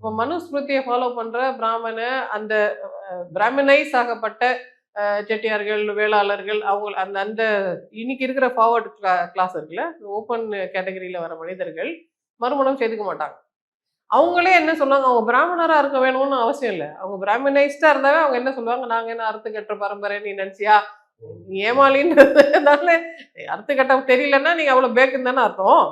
இப்போ மனுஸ்மிருதியை ஃபாலோ பண்ற பிராமண அந்த பிராமனைஸ் ஆகப்பட்ட செட்டியார்கள், வேளாளர்கள் அவங்க அந்த அந்த இன்னைக்கு இருக்கிற ஃபார்வர்ட் கிளாஸ் இருக்குல்ல, ஓப்பன் கேட்டகரியில வர மனிதர்கள் மறுமணம் செய்துக்க மாட்டாங்க. அவங்களே என்ன சொல்லுவாங்க, அவங்க பிராமணரா இருக்க வேணும்னு அவசியம் இல்ல. அவங்க பிராமனைஸ்டா இருந்தாவே அவங்க என்ன சொல்லுவாங்க, "நாங்க என்ன அறுத்துக்கட்டுற பரம்பரை நீ நினைச்சியா? நீ ஏமாளின்றதுனால அறுத்துக்கட்ட தெரியலன்னா நீங்க அவ்வளவு பேக்குன்னு தானே அர்த்தம்."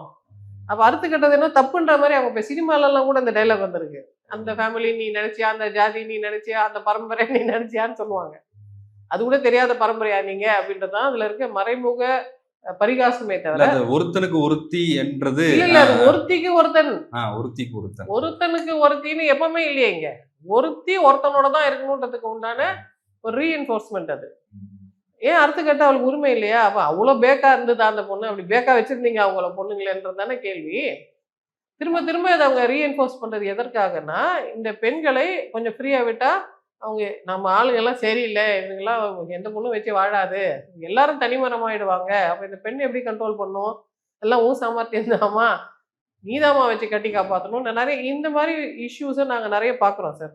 அப்ப அறுத்துக்கட்டது என்ன தப்புன்ற மாரி அவங்க இப்ப சினிமாலலாம் கூட இந்த டயலாக் வந்திருக்கு. "அந்த ஃபேமிலி நீ நினைச்சியா? அந்த ஜாதி நீ நினைச்சியா? அந்த பரம்பரை நீ நினைச்சியான்னு" சொல்லுவாங்க. அது கூட தெரியாத பரம்பரையா நீங்க? அப்படின்றது தான் அதுல இருக்க மறைமுக பரிகாசமே இல்ல தவிர அது ஒருத்தனுக்கு ஒருத்தி என்றது இல்ல அது ஒருத்திக்கு ஒருத்தன். ஒருத்திக்கு ஒருத்தன். ஒருத்தனுக்கு ஒருத்தின்னு எப்பவுமே இல்லையே இங்க. ஒருத்தி ஒருத்தனோட தான் இருக்கணுன்றதுக்கு உண்டான ஒரு ரீஎன்ஃபோர்ஸ்மென்ட் அது. ஏன் அறுத்துக்கட்ட அவளுக்கு உரிமை இல்லையா? அப்ப அவ்ளோ பேக்கா இருந்ததா அந்த பொண்ணு? அப்படி பேக்கா வச்சிருந்தீங்க அவங்கள பொண்ணுங்களேன்றது தானே கேள்வி. திரும்ப திரும்ப இத அவங்க ரீஎன்ஃபோர்ஸ் பண்றது எதற்காகன்னா, இந்த பெண்களை கொஞ்சம் ஃப்ரீயா விட்டா, அவங்க நம்ம ஆளுங்கலாம் சரியில்ல. இவங்கலாம் எந்த பொண்ணும் வச்சு வாழாது. எல்லாரும் தனிமரமாயிடுவாங்க. அப்ப இந்த பெண் எப்படி கண்ட்ரோல் பண்ணும்? எல்லாம் உன் சாமர்த்தியம் தாம்மா. நீதாம்மா வச்சு கட்டி காப்பாத்தணும். நெறைய இந்த மாரி இஷ்யூஸ நாங்க நெறைய பார்க்குறோம் சார்.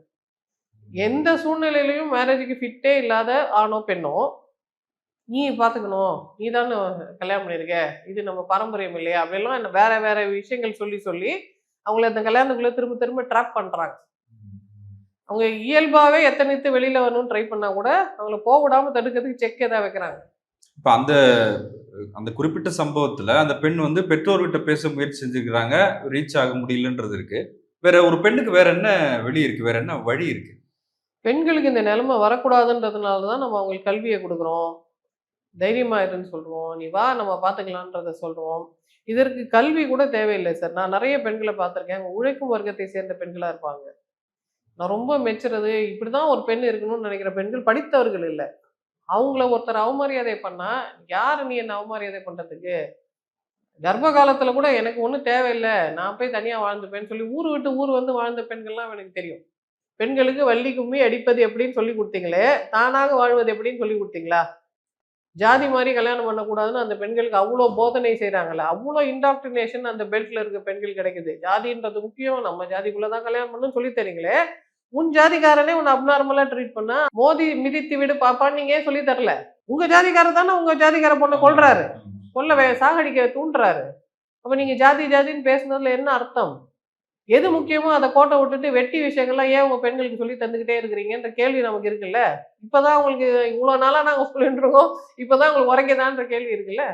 எந்த சூழ்நிலையிலயும் மேரேஜுக்கு ஃபிட்டே இல்லாத ஆணோ, பெண்ணோ, "நீ பார்த்துக்கணும். நீ தான கல்யாணம் பண்ணியிருக்க. இது நம்ம பாரம்பரியம் இல்லையா?" அப்படிலாம் வேற வேற விஷயங்கள் சொல்லி சொல்லி, அவங்கள அந்த கல்யாணத்துக்குள்ள திரும்ப திரும்ப ட்ராப் பண்றாங்க. அவங்க இயல்பாவே எத்தனித்து வெளியில வரணும்னு ட்ரை பண்ணா கூட, அவங்கள போ விடாம தடுக்கிறதுக்கு செக் ஏதாவது வைக்கிறாங்க. இப்ப அந்த அந்த குறிப்பிட்ட சம்பவத்துல அந்த பெண் வந்து பெற்றோர்கிட்ட பேச முயற்சி செஞ்சிருக்கிறாங்க. ரீச் ஆக முடியலன்றது இருக்கு. வேற ஒரு பெண்ணுக்கு வேற என்ன வெளி இருக்கு? வேற என்ன வழி இருக்கு? பெண்களுக்கு இந்த நிலைமை வரக்கூடாதுன்றதுனால தான் நம்ம அவங்களுக்கு கல்விய குடுக்குறோம். தைரியமா இருன்னு சொல்றோம். "நீ வா நம்ம பார்த்துக்கலான்றத" சொல்றோம். இதற்கு கல்வி கூட தேவையில்லை சார். நான் நெறைய பெண்கள பார்த்துருக்கேன். அவங்க உழைக்கும் வர்க்கத்தை சேர்ந்த பெண்களா இருப்பாங்க. நான் ரொம்ப மெச்சுறது, இப்படிதான் ஒரு பெண் இருக்கணும்னு நெனைக்கிற பெண்கள் படித்தவர்கள் இல்ல. அவங்கள ஒருத்தர் அவமரியாதை பண்ணா, "யாரு நீ என்ன அவமரியாதை பண்றதுக்கு? கர்ப்ப காலத்துல கூட எனக்கு ஒண்ணும் தேவையில்ல. நான் போய் தனியா வாழ்ந்துப்பேன்னு" சொல்லி ஊரு விட்டு ஊர் வந்து வாழ்ந்த பெண்கள்லாம் எனக்கு தெரியும். பெண்களுக்கு வள்ளி கும்மி அடிப்பது எப்படின்னு சொல்லிக் குடுத்தீங்களே, தானாக வாழ்வது எப்படின்னு சொல்லிக் குடுத்தீங்களா? ஜாதி மாரி கல்யாணம் பண்ணக்கூடாதுன்னு அந்த பெண்களுக்கு அவ்ளோ போதனை செய்றாங்கல்ல. அவ்ளோ இன்டாக்ட்ரினேஷன் அந்த பெல்ட்ல இருக்க பெண்கள் கிடைக்குது. ஜாதின்றது முக்கியம். நம்ம ஜாதிக்குள்ள தான் கல்யாணம் பண்ணணும்னு சொல்லி தர்றீங்களே, உன் ஜாதிக்காரனே உன்ன அப்நார்மலா ட்ரீட் பண்ணா, மோதி மிதித்து விடு பாப்பான்னு நீங்க ஏன் சொல்லி தரல? உங்க ஜாதிக்காரர் தானே உங்க ஜாதிக்கார பொண்ண கொல்றாரு. சாகடிக்க தூண்டுறாரு. அப்ப நீங்க ஜாதி ஜாதின்னு பேசுனதுல என்ன அர்த்தம்? எது முக்கியமோ அத கோட்ட விட்டுட்டு வெட்டி விஷயங்கள்லாம் ஏன் உங்க பெண்களுக்கு சொல்லி தந்துகிட்டே இருக்கிறீங்கன்ற கேள்வி நமக்கு இருக்குல்ல. இப்பதான் உங்களுக்கு இவ்ளோ நாளா நாங்க சொல்லிட்டு இருக்கோம். இப்பதான் உங்களுக்கு உரைக்குதான்ற கேள்வி இருக்குல்ல.